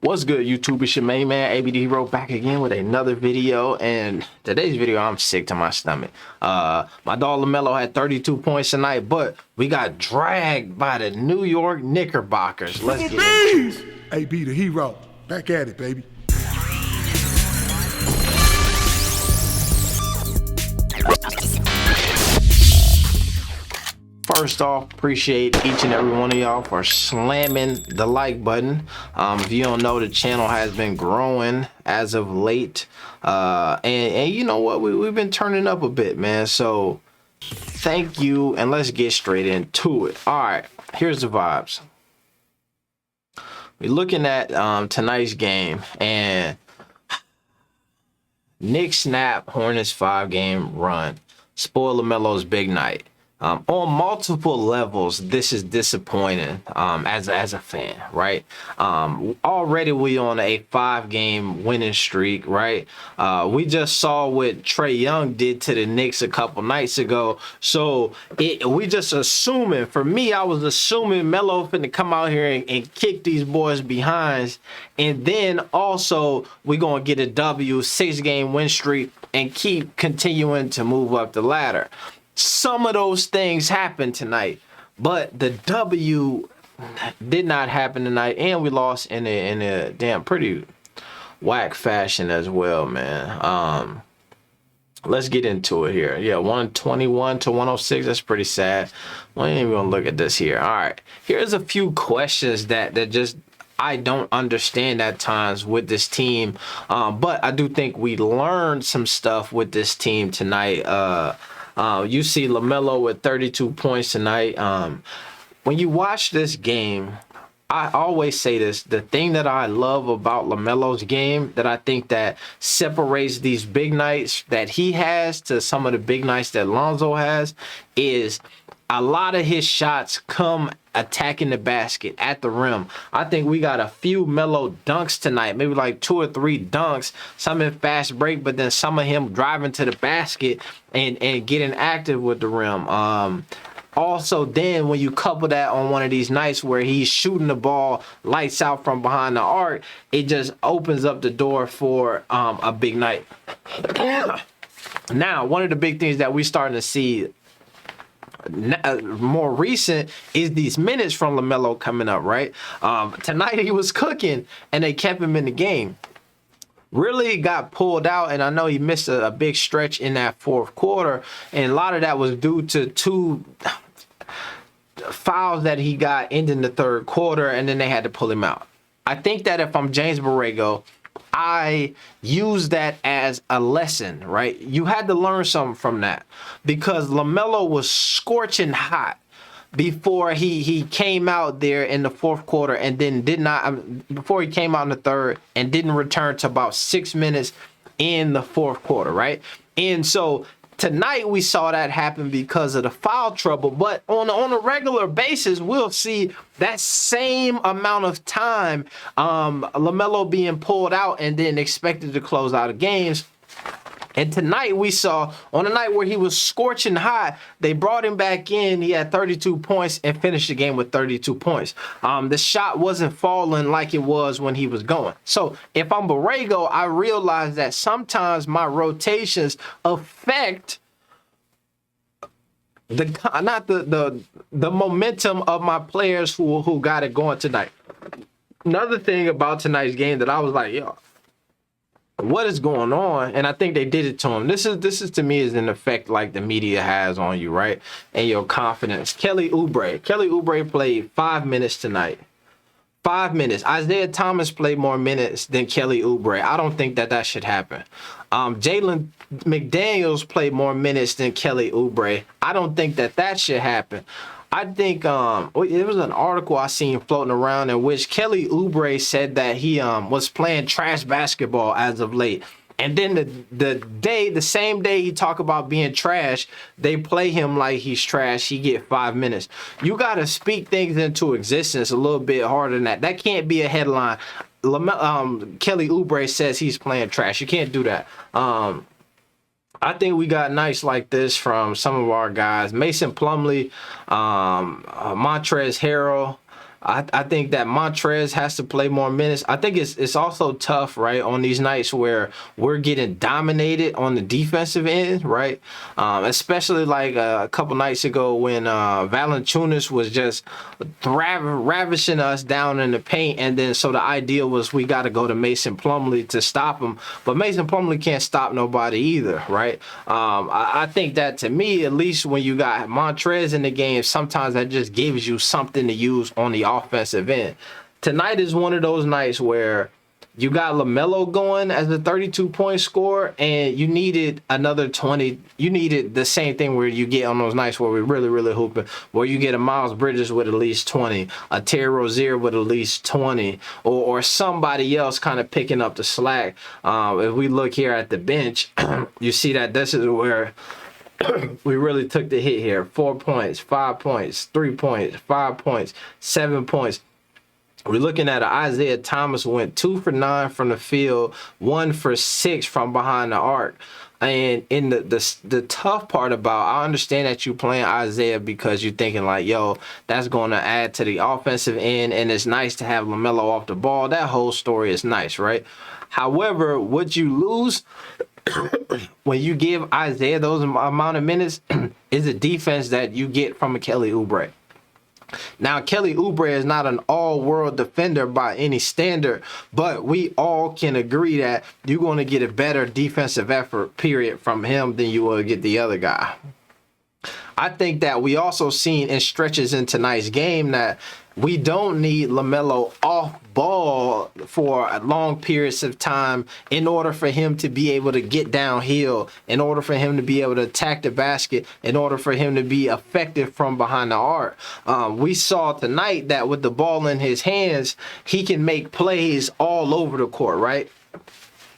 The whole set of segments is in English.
What's good, YouTube? It's your main man, ABD Hero, back again with another video. And today's video, I'm sick to my stomach. My dog LaMelo had 32 points tonight, but we got dragged by the New York Knickerbockers. Let's get into it. AB the Hero, back at it, baby. First off, appreciate each and every one of y'all for slamming the like button. If you don't know, the channel has been growing as of late, and you know what, we've been turning up a bit, man. So thank you, and let's get straight into it. All right, here's the vibes. We're looking at tonight's game, and Knicks snap Hornets 5-game run. Spoil LaMelo's big night. On multiple levels, this is disappointing as a fan, right? Already we on a 5-game winning streak, right? We just saw what Trae Young did to the Knicks a couple nights ago. So we just assuming, for me, I was assuming Melo finna come out here and kick these boys behinds. And then also we gonna get a W, 6-game win streak, and keep continuing to move up the ladder. Some of those things happened tonight, but the W did not happen tonight, and we lost in a damn pretty whack fashion as well, man. Let's get into it here. Yeah, 121 to 106. That's pretty sad. We ain't even gonna look at this here. All right, here's a few questions that just I don't understand at times with this team, but I do think we learned some stuff with this team tonight. You see LaMelo with 32 points tonight. When you watch this game, I always say this, the thing that I love about LaMelo's game that I think that separates these big nights that he has to some of the big nights that Lonzo has is a lot of his shots come attacking the basket at the rim. I think we got a few Melo dunks tonight, maybe like 2 or 3 dunks, some in fast break, but then some of him driving to the basket and getting active with the rim. Also, then when you couple that on one of these nights where he's shooting the ball lights out from behind the arc, it just opens up the door for a big night. Now, one of the big things that we're starting to see more recent is these minutes from LaMelo coming up, right? Tonight he was cooking and they kept him in the game. Really got pulled out, and I know he missed a big stretch in that fourth quarter, and a lot of that was due to 2 fouls that he got ending the third quarter, and then they had to pull him out. I think that if I'm James Borrego, I use that as a lesson, right? You had to learn something from that because LaMelo was scorching hot before he came out there in the fourth quarter, and then before he came out in the third and didn't return to about 6 minutes in the fourth quarter, right? And so tonight we saw that happen because of the foul trouble, but on a regular basis, we'll see that same amount of time, LaMelo being pulled out and then expected to close out of games. And tonight we saw, on a night where he was scorching hot, they brought him back in. He had 32 points and finished the game with 32 points. The shot wasn't falling like it was when he was going. So if I'm Borrego, I realize that sometimes my rotations affect the momentum of my players who got it going tonight. Another thing about tonight's game that I was like, yo, what is going on? And I think they did it to him. This is to me is an effect like the media has on you, right? And your confidence. Kelly Oubre played 5 minutes tonight. 5 minutes. Isaiah Thomas played more minutes than Kelly Oubre. I don't think that should happen. Jalen McDaniels played more minutes than Kelly Oubre. I don't think that should happen. I think it was an article I seen floating around in which Kelly Oubre said that he was playing trash basketball as of late. And then the same day he talk about being trash, they play him like he's trash. He get 5 minutes. You got to speak things into existence a little bit harder than that. That can't be a headline. Kelly Oubre says he's playing trash. You can't do that. I think we got nights like this from some of our guys. Mason Plumlee, Montrezl Harrell, I think that Montrez has to play more minutes. I think it's also tough, right, on these nights where we're getting dominated on the defensive end, right? Especially like a couple nights ago when Valanciunas was just ravishing us down in the paint, and then so the idea was we got to go to Mason Plumlee to stop him, but Mason Plumlee can't stop nobody either, right? I think that to me, at least when you got Montrez in the game, sometimes that just gives you something to use on the offensive end. Tonight is one of those nights where you got LaMelo going as a 32-point scorer, and you needed another 20. You needed the same thing where you get on those nights where we're really, really hooping, where you get a Miles Bridges with at least 20, a Terry Rozier with at least 20, or somebody else kind of picking up the slack. If we look here at the bench, you see that this is where we really took the hit here. 4 points, 5 points, 3 points, 5 points, 7 points. We're looking at Isaiah Thomas went 2 for 9 from the field, 1 for 6 from behind the arc. And in the tough part about, I understand that you playing Isaiah because you're thinking like, yo, that's going to add to the offensive end, and it's nice to have LaMelo off the ball. That whole story is nice, right? However, what you lose when you give Isaiah those amount of minutes is a defense that you get from a Kelly Oubre. Now, Kelly Oubre is not an all-world defender by any standard, but we all can agree that you're going to get a better defensive effort, period, from him than you will get the other guy. I think that we also seen in stretches in tonight's game that we don't need LaMelo off ball for long periods of time in order for him to be able to get downhill, in order for him to be able to attack the basket, in order for him to be effective from behind the arc. We saw tonight that with the ball in his hands, he can make plays all over the court, right?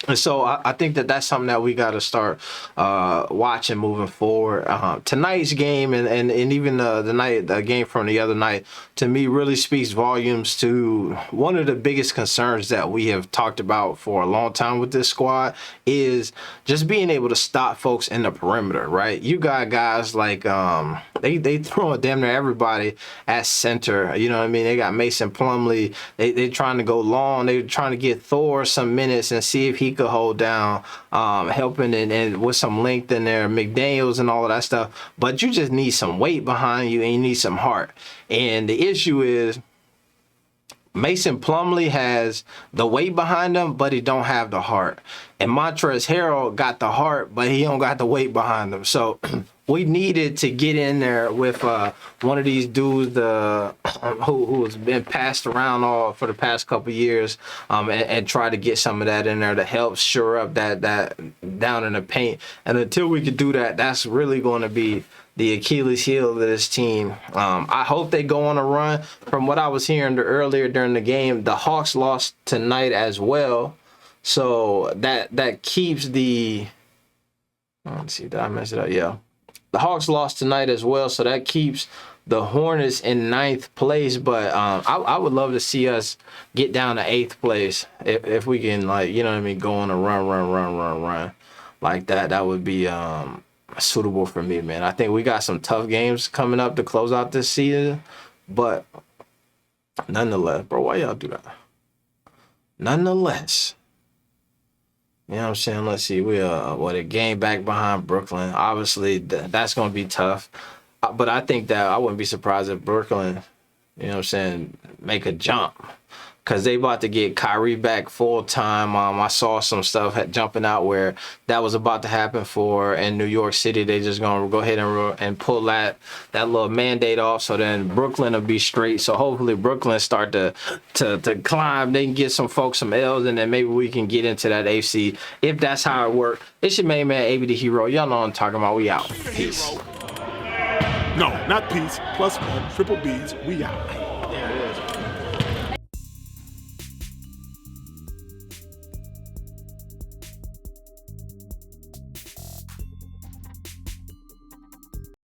And so I think that that's something that we got to start watching moving forward. Tonight's game and even the game from the other night, to me, really speaks volumes to one of the biggest concerns that we have talked about for a long time with this squad is just being able to stop folks in the perimeter, right? You got guys like they throwing damn near everybody at center. You know what I mean? They got Mason Plumlee. They trying to go long. They trying to get Thor some minutes and see if he could hold down, helping and with some length in there, McDaniels and all of that stuff. But you just need some weight behind you and you need some heart. And the issue is Mason Plumlee has the weight behind him, but he don't have the heart. And Montrezl Harrell got the heart, but he don't got the weight behind him. So we needed to get in there with one of these dudes who has been passed around all for the past couple years, and try to get some of that in there to help shore up that down in the paint. And until we could do that, that's really going to be the Achilles heel of this team. I hope they go on a run. From what I was hearing earlier during the game, the Hawks lost tonight as well. So that keeps the... Let's see, did I mess it up? Yeah. The Hawks lost tonight as well, so that keeps the Hornets in 9th place. But I would love to see us get down to 8th place if we can, like, you know what I mean, go on a run like that. That would be suitable for me, man. I think we got some tough games coming up to close out this season, but nonetheless, bro, why y'all do that? Nonetheless, you know what I'm saying? Let's see. We a game back behind Brooklyn. Obviously, that's going to be tough. But I think that I wouldn't be surprised if Brooklyn, you know what I'm saying, make a jump. Because they about to get Kyrie back full time. I saw some stuff jumping out where that was about to happen in New York City. They just gonna go ahead and pull that little mandate off. So then Brooklyn will be straight. So hopefully Brooklyn start to climb. They can get some folks some L's, and then maybe we can get into that AFC if that's how it works. It's your main man, AB the Hero. Y'all know what I'm talking about. We out. Peace. No, not peace. +1, triple B's. We out.